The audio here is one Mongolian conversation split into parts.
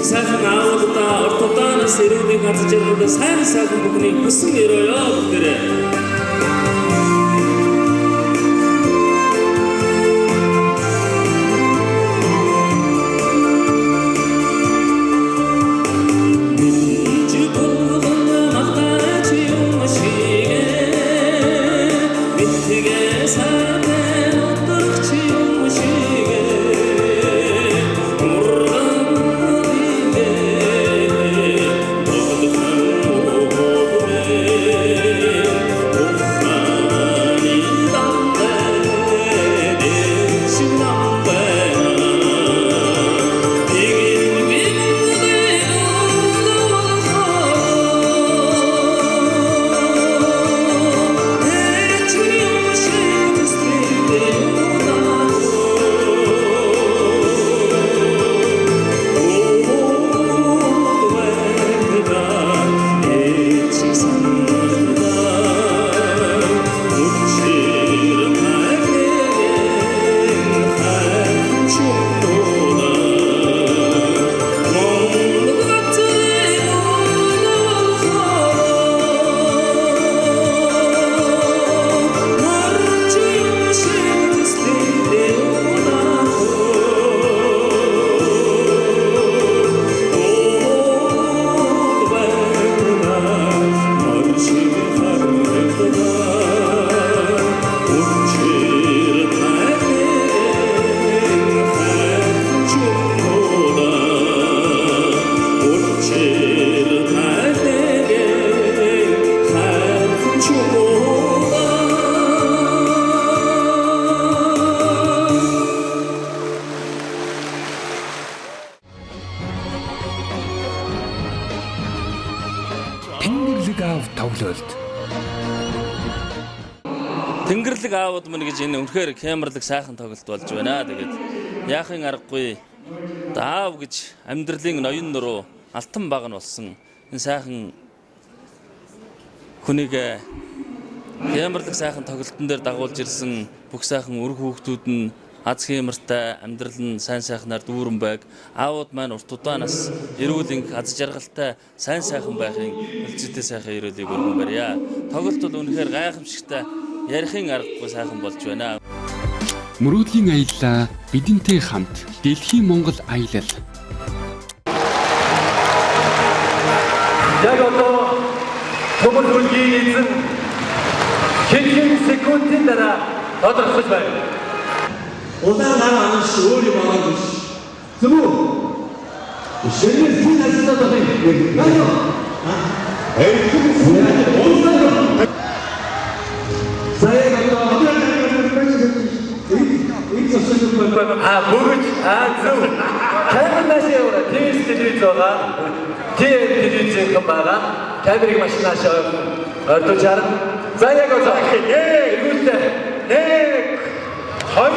сайхан аавуудаа ортодоноос ирээдүйн газар жаргалд сайхан бүхний хүсэн өрөөё бүгдээрээ. Тэнгэрлэг аавууд мань гэж энэ үнэхээр камерлаг сайхан тоглолт болж байна. Тэгээд яахын аргагүй аав гэж амьдралын ноён нуруу алтан баг нь болсон энэ сайхан хүнийг камерлаг сайхан тоглолтын дээр дагуулж ирсэн бүх сайхан үр хүүхдүүд нь аз хэмэртэй амьдрал нь сайн сайхнаар дүүрэн байг. Аавууд маань урт удаанаас эрүүл аз жаргалтай сайн сайхан байхын үлцэтэй сайхан ирээлийг өргөн барья. Тоглолт бол үнэхээр гайхамшигтай ярихын аргагүй сайхан болж байна. Мөрөөдлийн аяллаа бидэнтэй хамт Дэлхийн Монгол аялал. Яг одоо төмөр хөлгийн эзэн хэдхэн секундын дараа тодорхойлж байна. Удаан гараа анш өөр юм аа биш. Зөв үү? Шинэ зүйл асуулт байна. Бүгд зөв. Камернаас яваа. Телевиз байгаа. Телевизэн байгаа. Камерыг машинаас ордож харна. За яг одоо. Эргүүлээ. Нэг. Хой.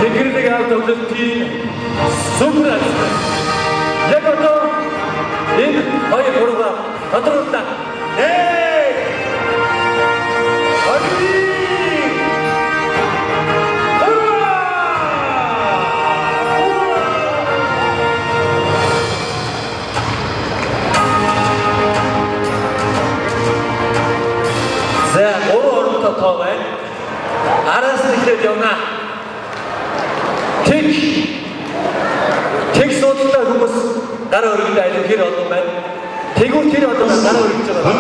Тэнгэрлэг аав тоглолтын сүмрэл. Яг одоо энэ хоёр гурваа тодруулна. За, гурван оронтой тоо байна. Араас нь эхлээд явна. Тэг суудалтай хүмүүс гараа өргөдөө айлын хэр олон байна. Тэгвэл тэр одоо гараа өргөж байгаа.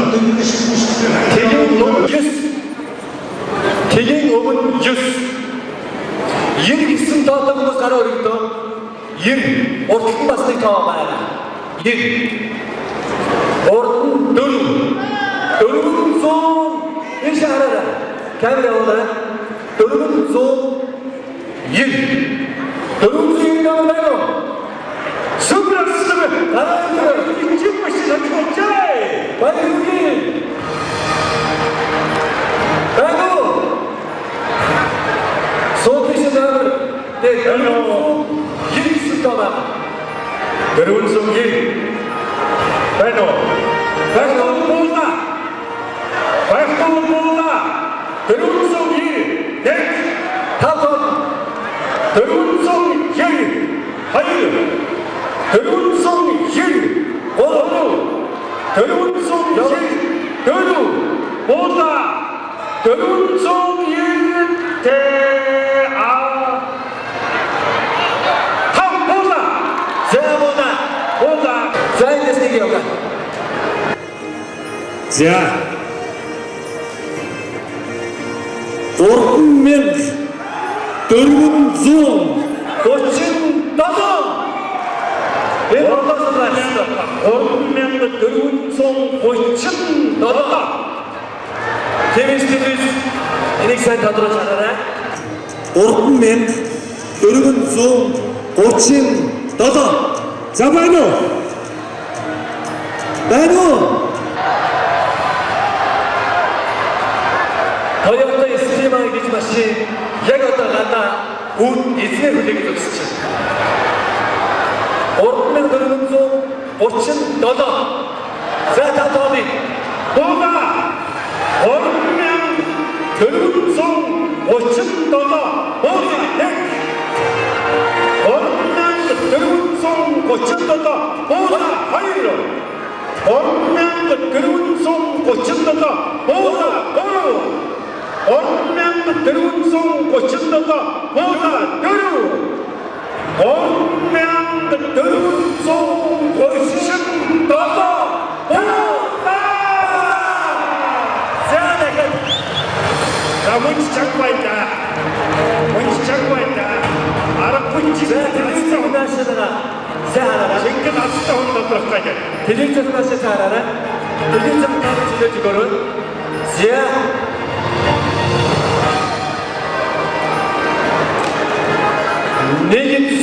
Тэгийн өмнө 9. 99 тоотой хүмүүс гараа өргөдөө. 90 урд нь бас нэг тоо байна. 90 урд нь 4. 400 энэ шаараа камера аваад 490 400 байна. Сүмрэлсэм гараа ичиг машин авчихжээ. Баярлалаа. Баго. Сотишнаар дэрэнүү 9 тоо. Дэрэнүү 9. Баго. Дөрвөн 1 тавтон дөрвөн 2 дөрвөн 3 дөрвөн 4 буула дөрвөн 1 за эндээс нэг яваа. За 3437 энэ бодлогоос 3437 Тэмээс энийг сайн тодруулж хараарай. 3437 за байна уу? Toyota Estima гэж машин яг одоо гадаа үүд эзний хүлээг өгсөж байна. 3437 за татооны буула 3437 буула 3437 буула 2 3437 буула 3 3437 буула 4 Мөнч чагвайда аргагүй телевизэн унаашаа заараа шингэн астай хүн доторх гэж телевизэн унаашаа заараа телевизэн таарч илж өгөрөө зя нэг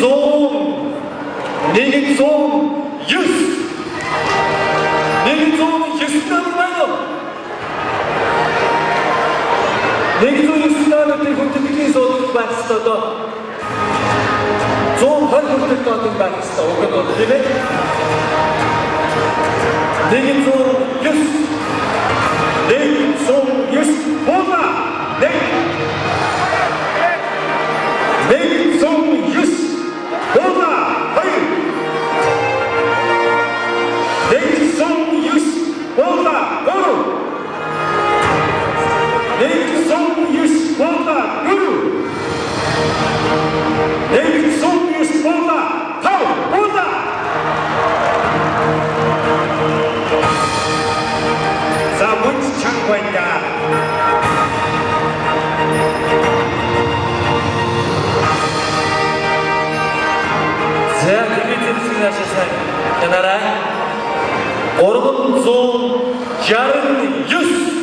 зон юс намайг нэг зон юснамын хүндэтгэлийн суулгаж байх ёстой. 120 хүртэл тооцох байх ёстой. Уг нь тийм ээ. Нэг зон юс буула нэг зон юс буула 2 нэг зон юс буула 3 нэг зон юс буула 4 нэг зон юс буула 5 буула за мөнч чангайда за телевизэн ашигласан танараа 369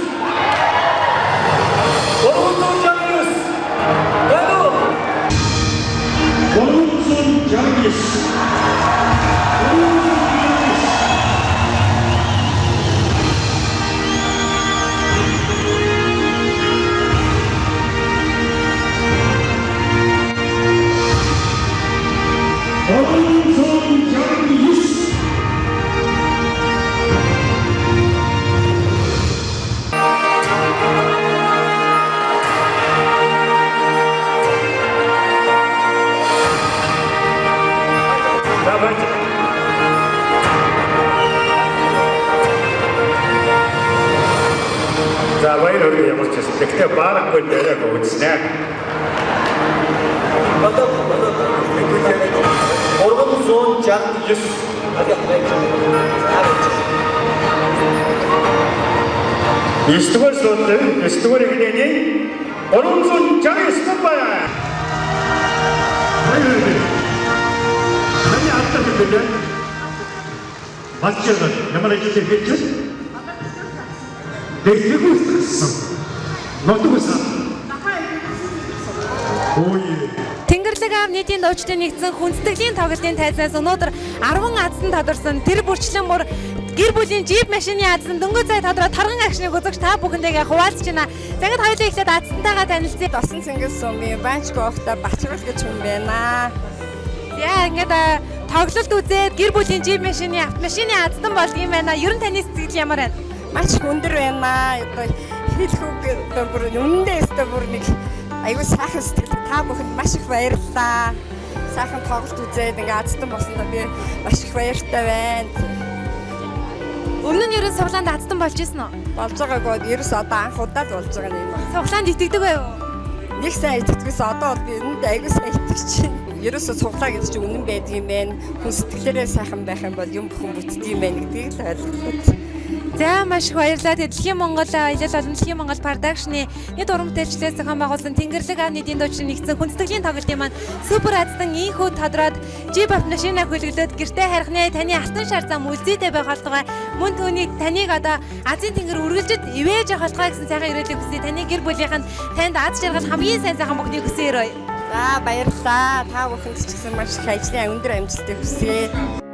За баяр ямар ч гэсэн тэгтээ баарахгүй дээрээ үүснэ. Одоо 369 9-р суултын 9-р игнэний 369 байна. Таны алдаа гэдэг нь Батчаа ямар ажил хийж байна? Дэглэгүйсэн. Нотгүйсэн. Тэнгэрлэг аав нийтийн дуучдын нэгдсэн хүндэтгэлийн тоглолтын тайзнаас өнөөдөр 10 аздан тодорсон тэр бүрчлэн бүр гэр бүлийн джип машины аздан дөнгөж цай тодороо торгон агшныг үзэгч та бүхэндээ хуваалцж байна. Загад хоёулаа ихлээд аздантайгаа танилцъя. Досон Цэнгис сумын банчгүй охтой Бачрал гэж хүн байна. Яа ингээд тоглолт үзээд гэр бүлийн джип машины автомашины аздан болдгийм байна. Ер нь таны сэтгэл ямар байна? Маш хүндэр байна. Одоо хэлэхгүй одоо бүр үнэндээ өстө бүр нэг аюу сайхан сэтгэл та бүхэнд маш их баярлалаа. Сайхан тоглолт үзээд ингээ азтан болсондоо би маш их баяртай байна. Өмнө нь ерөн суглаанд азтан болж исэн үү? Болж байгаагүй ерөөс одоо анх удаа л болж байгаа юм байна. Суглаанд итгэдэг байв уу? Нэг сайн итгэдэгээс одоо бол би үнэндээ аюу сайн итгэж чинь. Ерөөсөө суглаа гэж чинь үнэн байдаг юм байна. Хүн сэтгэлээрээ сайхан байх юм бол юм бүхэн бүтдэг юм байна гэдгийг л ойлгох. За маш их баярлалаа. Дэлхийн Монгол аялал болон Дэлхийн Монгол продакшны нийт уран бүтээлчлээс зохион байгуулсан Тэнгэрлэг аав нийтийн дуучин нэгдсэн хүндэтгэлийн тоглолтын маань супер азтан ийхүү тодроод Jeep машинаа хүлгэлээд гэртээ харихнаа таны алтан шар зам үлзийтэй байх болтугай мөн түүний таныг одоо Азийн тэнгэр үргэлжид ивэж явах болтугай гэсэн сайхан ирээлийг хүсье. Таны гэр бүлийнхэн танд аз жаргал хамгийн сайн сайхан бүхнийг хүсье өрөөе. За баярлалаа. Та бүхэнд ч гэсэн маш их ажлын өндөр амжилтыг хүсье.